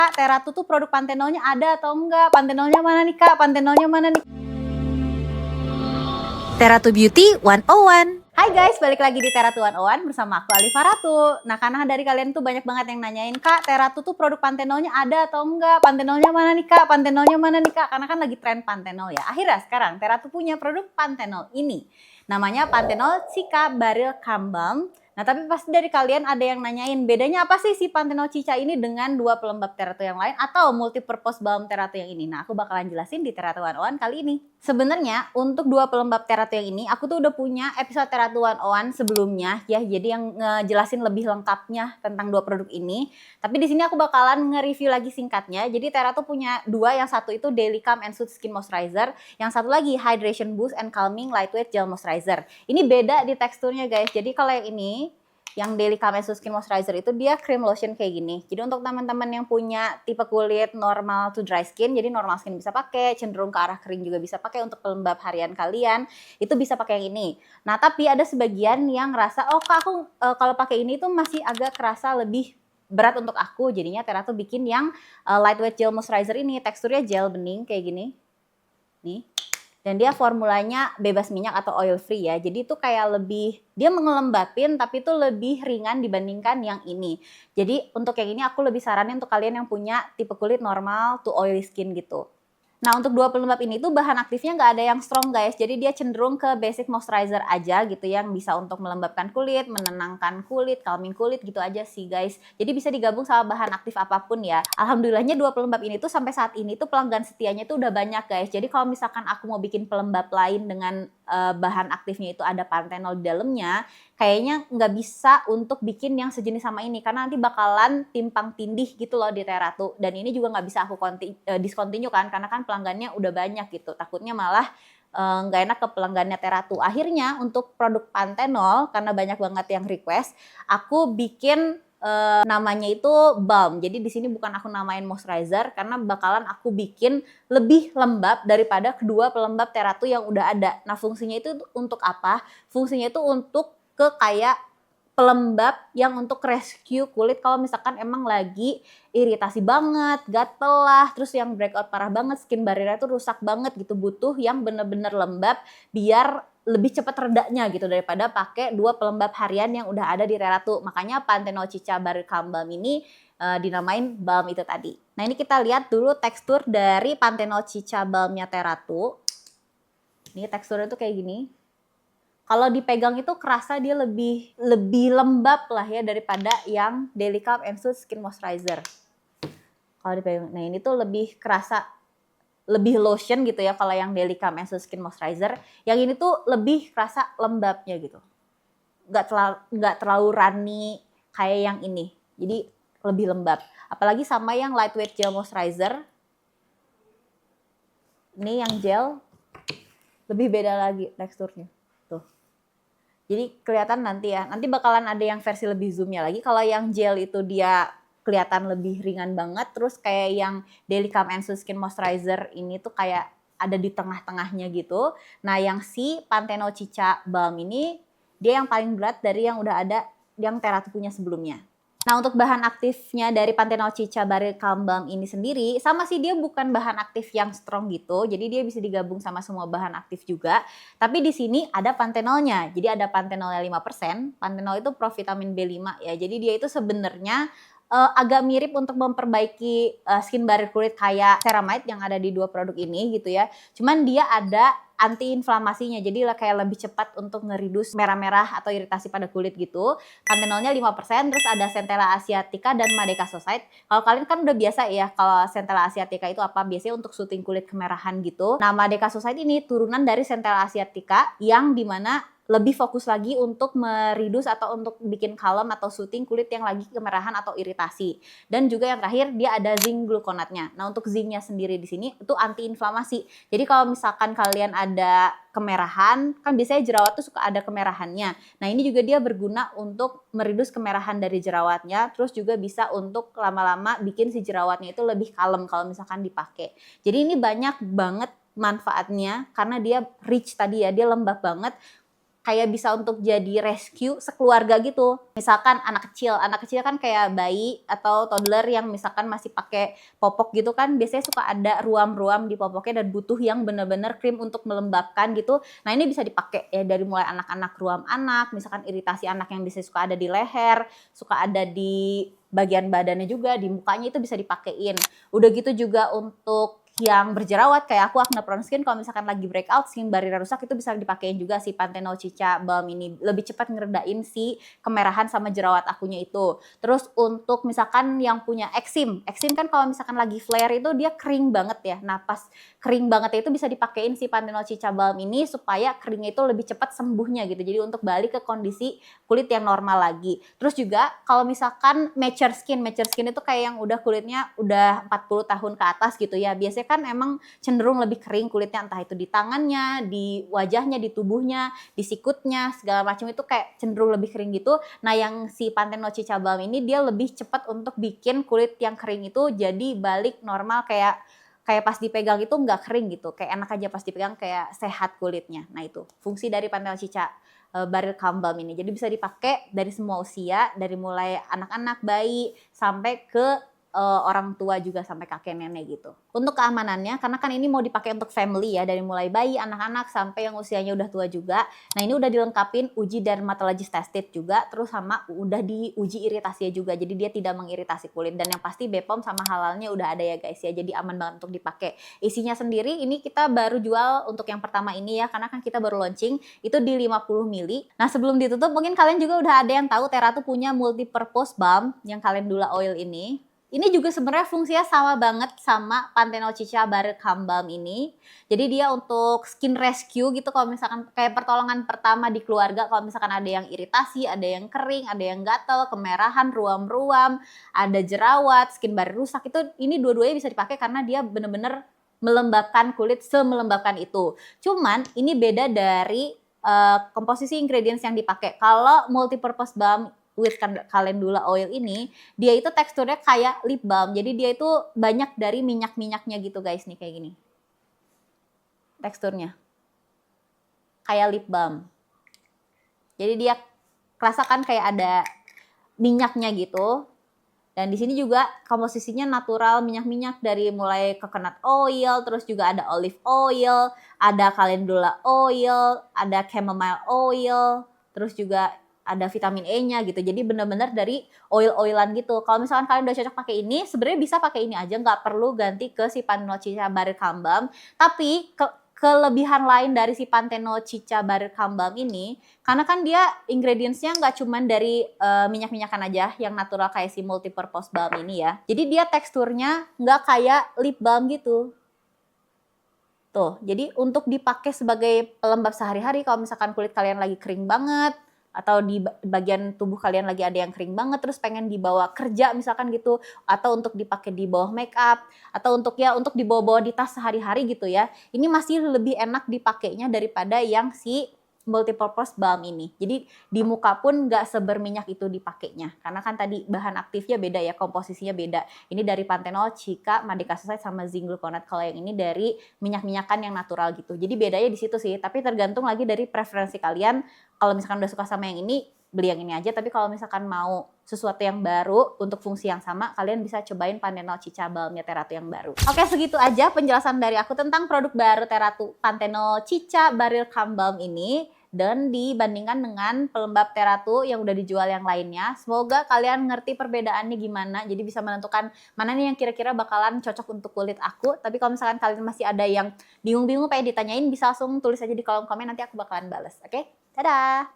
Kak, Teratu tuh produk Panthenolnya ada atau enggak? Panthenolnya mana nih Kak? Panthenolnya mana nih? Teratu Beauty 101. Hai guys, balik lagi di Teratu 101 bersama aku Alifa Ratu. Nah, karena dari kalian tuh banyak banget yang nanyain, Kak, Teratu tuh produk Panthenolnya ada atau enggak? Panthenolnya mana nih Kak? Panthenolnya mana nih Kak? Karena kan lagi tren Panthenol ya. Akhirnya sekarang Teratu punya produk Panthenol ini. Namanya Panthenol Cica Baril Calm Balm. Nah, tapi pasti dari kalian ada yang nanyain, bedanya apa sih si Panthenol Cica ini dengan dua pelembab Teratu yang lain atau multipurpose balm Teratu yang ini? Nah, aku bakalan jelasin di Teratu 101 kali ini. Sebenarnya untuk dua pelembab Teratu yang ini, aku tuh udah punya episode Teratu 101 sebelumnya ya, jadi yang ngejelasin lebih lengkapnya tentang dua produk ini. Tapi di sini aku bakalan nge-review lagi singkatnya. Jadi Teratu punya dua, yang satu itu Daily Calm and Soothe Skin Moisturizer, yang satu lagi Hydration Boost and Calming Lightweight Gel Moisturizer. Ini beda di teksturnya guys. Jadi kalau yang ini, yang Daily Calm and Soothe Skin Moisturizer itu dia cream lotion kayak gini. Jadi untuk teman-teman yang punya tipe kulit normal to dry skin, jadi normal skin bisa pakai, cenderung ke arah kering juga bisa pakai untuk pelembab harian kalian, itu bisa pakai yang ini. Nah, tapi ada sebagian yang ngerasa, oh Kak, aku kalau pakai ini tuh masih agak kerasa lebih berat untuk aku. Jadinya Teratu bikin yang lightweight gel moisturizer ini, teksturnya gel bening kayak gini. Nih. Dan dia formulanya bebas minyak atau oil free ya. Jadi itu kayak lebih, dia mengelembapin tapi itu lebih ringan dibandingkan yang ini. Jadi untuk yang ini aku lebih saranin untuk kalian yang punya tipe kulit normal to oily skin gitu. Nah, untuk dua pelembab ini tuh bahan aktifnya nggak ada yang strong guys. Jadi dia cenderung ke basic moisturizer aja gitu, yang bisa untuk melembabkan kulit, menenangkan kulit, calming kulit gitu aja sih guys. Jadi bisa digabung sama bahan aktif apapun ya. Alhamdulillahnya dua pelembab ini tuh sampai saat ini tuh pelanggan setianya tuh udah banyak guys. Jadi kalau misalkan aku mau bikin pelembab lain dengan bahan aktifnya itu ada panthenol di dalamnya, kayaknya nggak bisa untuk bikin yang sejenis sama ini, karena nanti bakalan timpang tindih gitu loh di Teratu. Dan ini juga nggak bisa aku discontinue kan, karena kan pelanggannya udah banyak gitu. Takutnya malah nggak enak ke pelanggannya Teratu. Akhirnya untuk produk Panthenol, karena banyak banget yang request, aku bikin namanya itu balm. Jadi di sini bukan aku namain moisturizer, karena bakalan aku bikin lebih lembab daripada kedua pelembab Teratu yang udah ada. Nah, fungsinya itu untuk apa? Fungsinya itu untuk ke kayak pelembab yang untuk rescue kulit kalau misalkan emang lagi iritasi banget, gatel lah, terus yang breakout parah banget, skin barrier itu rusak banget gitu, butuh yang bener-bener lembab biar lebih cepat redanya gitu daripada pakai dua pelembab harian yang udah ada di Teratu. Makanya Panthenol Cica Baril Calm Balm ini dinamain balm itu tadi. Nah, ini kita lihat dulu tekstur dari Panthenol Cica Balmnya Teratu. Ini teksturnya tuh kayak gini. Kalau dipegang itu kerasa dia lebih lembab lah ya daripada yang Daily Calm and Soothe Skin Moisturizer. Kalau dipegang, nah ini tuh lebih kerasa lebih lotion gitu ya kalau yang Daily Calm and Soothe Skin Moisturizer. Yang ini tuh lebih kerasa lembabnya gitu. Nggak terlalu runny kayak yang ini. Jadi lebih lembab. Apalagi sama yang lightweight gel moisturizer. Ini yang gel lebih beda lagi teksturnya. Tuh. Jadi kelihatan nanti ya, nanti bakalan ada yang versi lebih zoomnya lagi. Kalau yang gel itu dia kelihatan lebih ringan banget, terus kayak yang Daily Calm and Soothe Skin Moisturizer ini tuh kayak ada di tengah-tengahnya gitu. Nah, yang si Panthenol Cica Balm ini, dia yang paling berat dari yang udah ada, yang Teratu punya sebelumnya. Nah, untuk bahan aktifnya dari Panthenol Cica Baril Calm Balm ini sendiri, sama sih, dia bukan bahan aktif yang strong gitu. Jadi dia bisa digabung sama semua bahan aktif juga. Tapi di sini ada panthenolnya. Jadi ada panthenolnya 5%. Panthenol itu provitamin B5 ya. Jadi dia itu sebenarnya agak mirip untuk memperbaiki skin barrier kulit kayak ceramide yang ada di dua produk ini gitu ya. Cuman dia ada anti-inflamasinya, jadi kayak lebih cepat untuk ngeridus merah-merah atau iritasi pada kulit gitu. Panthenolnya 5%, terus ada Centella asiatica dan Madecassoside. Kalau kalian kan udah biasa ya, kalau Centella asiatica itu apa? Biasanya untuk soothing kulit kemerahan gitu. Nah, Madecassoside ini turunan dari Centella asiatica yang dimana lebih fokus lagi untuk meridus atau untuk bikin kalem atau soothing kulit yang lagi kemerahan atau iritasi. Dan juga yang terakhir dia ada zinc gluconatnya. Nah, untuk zincnya sendiri di sini itu anti-inflamasi. Jadi kalau misalkan kalian ada kemerahan, kan biasanya jerawat tuh suka ada kemerahannya. Nah, ini juga dia berguna untuk meridus kemerahan dari jerawatnya, terus juga bisa untuk lama-lama bikin si jerawatnya itu lebih kalem kalau misalkan dipakai. Jadi ini banyak banget manfaatnya karena dia rich tadi ya, dia lembab banget. kayak bisa untuk jadi rescue sekeluarga gitu. Misalkan anak kecil kan kayak bayi atau toddler yang misalkan masih pakai popok gitu kan, biasanya suka ada ruam-ruam di popoknya dan butuh yang bener-bener krim untuk melembabkan gitu. Nah ini bisa dipakai ya, dari mulai anak-anak ruam anak, misalkan iritasi anak yang bisa suka ada di leher, suka ada di bagian badannya juga, di mukanya itu bisa dipakein. Udah gitu juga untuk yang berjerawat kayak aku acne prone skin, kalau misalkan lagi breakout skin barrier rusak itu bisa dipakein juga si Panthenol Cica Balm ini, lebih cepat ngeredain si kemerahan sama jerawat akunya itu. Terus untuk misalkan yang punya eksim kan kalau misalkan lagi flare itu dia kering banget ya. Nah pas kering banget itu bisa dipakein si Panthenol Cica Balm ini supaya keringnya itu lebih cepat sembuhnya gitu. Jadi untuk balik ke kondisi kulit yang normal lagi. Terus juga kalau misalkan mature skin itu kayak yang udah kulitnya udah 40 tahun ke atas gitu ya. Biasanya kan emang cenderung lebih kering kulitnya, entah itu di tangannya, di wajahnya, di tubuhnya, di sikutnya, segala macam itu kayak cenderung lebih kering gitu. Nah yang si Panthenol Cica Balm ini dia lebih cepat untuk bikin kulit yang kering itu jadi balik normal, kayak pas dipegang itu nggak kering gitu, kayak enak aja pas dipegang, kayak sehat kulitnya. Nah itu fungsi dari Panthenol Cica Barrel Calm Balm ini. Jadi bisa dipakai dari semua usia, dari mulai anak-anak, bayi, sampai ke orang tua juga, sampai kakek nenek gitu. Untuk keamanannya, karena kan ini mau dipakai untuk family ya, dari mulai bayi, anak-anak, sampai yang usianya udah tua juga. Nah ini udah dilengkapin uji dermatologist tested juga, terus sama udah diuji iritasinya juga. Jadi dia tidak mengiritasi kulit, dan yang pasti BPOM sama halalnya udah ada ya guys ya. Jadi aman banget untuk dipakai. Isinya sendiri ini kita baru jual untuk yang pertama ini ya, karena kan kita baru launching itu di 50 ml. Nah sebelum ditutup mungkin kalian juga udah ada yang tahu Teratu punya multi-purpose balm yang calendula oil ini. Ini juga sebenarnya fungsinya sama banget sama Panthenol Cica Barrel Calm Balm ini. Jadi dia untuk skin rescue gitu, kalau misalkan kayak pertolongan pertama di keluarga, kalau misalkan ada yang iritasi, ada yang kering, ada yang gatel, kemerahan, ruam-ruam, ada jerawat, skin barrier rusak, itu ini dua-duanya bisa dipakai karena dia bener-bener melembabkan kulit semelembabkan itu. Cuman ini beda dari komposisi ingredients yang dipakai. Kalau multi-purpose balm with calendula oil ini, dia itu teksturnya kayak lip balm. Jadi dia itu banyak dari minyak-minyaknya gitu guys, nih kayak gini. Teksturnya kayak lip balm. Jadi dia rasakan kayak ada minyaknya gitu. Dan di sini juga komposisinya natural, minyak-minyak dari mulai coconut oil, terus juga ada olive oil, ada calendula oil, ada chamomile oil, terus juga ada vitamin E-nya gitu. Jadi benar-benar dari oil-oilan gitu. Kalau misalkan kalian udah cocok pakai ini, sebenarnya bisa pakai ini aja, nggak perlu ganti ke si Panthenol Cica Barrel Calm Balm. Tapi kelebihan lain dari si Panthenol Cica Barrel Calm Balm ini, karena kan dia ingredients-nya nggak cuman dari minyak-minyakan aja yang natural kayak si multi-purpose balm ini ya. Jadi dia teksturnya nggak kayak lip balm gitu. Tuh, jadi untuk dipakai sebagai pelembab sehari-hari kalau misalkan kulit kalian lagi kering banget, atau di bagian tubuh kalian lagi ada yang kering banget terus pengen dibawa kerja misalkan gitu, atau untuk dipakai di bawah make up, atau untuk dibawa-bawa di tas sehari-hari gitu ya, ini masih lebih enak dipakainya daripada yang si multipurpose balm ini. Jadi di muka pun nggak seberminyak itu dipakainya, karena kan tadi bahan aktifnya beda ya, komposisinya beda. Ini dari Panthenol, Cica, Madecasoside sama zinc gluconate. Kalau yang ini dari minyak-minyakan yang natural gitu. Jadi bedanya di situ sih, tapi tergantung lagi dari preferensi kalian. Kalau misalkan udah suka sama yang ini, beli yang ini aja. Tapi kalau misalkan mau sesuatu yang baru untuk fungsi yang sama, kalian bisa cobain Panthenol Cica Balmnya Teratu yang baru. Oke, segitu aja penjelasan dari aku tentang produk baru Teratu Panthenol Cica Barrel Calm Balm ini, dan dibandingkan dengan pelembab Teratu yang udah dijual yang lainnya. Semoga kalian ngerti perbedaannya gimana, jadi bisa menentukan mana nih yang kira-kira bakalan cocok untuk kulit aku. Tapi kalau misalkan kalian masih ada yang bingung-bingung pengen ditanyain, bisa langsung tulis aja di kolom komen, nanti aku bakalan bales. Oke? Dadah!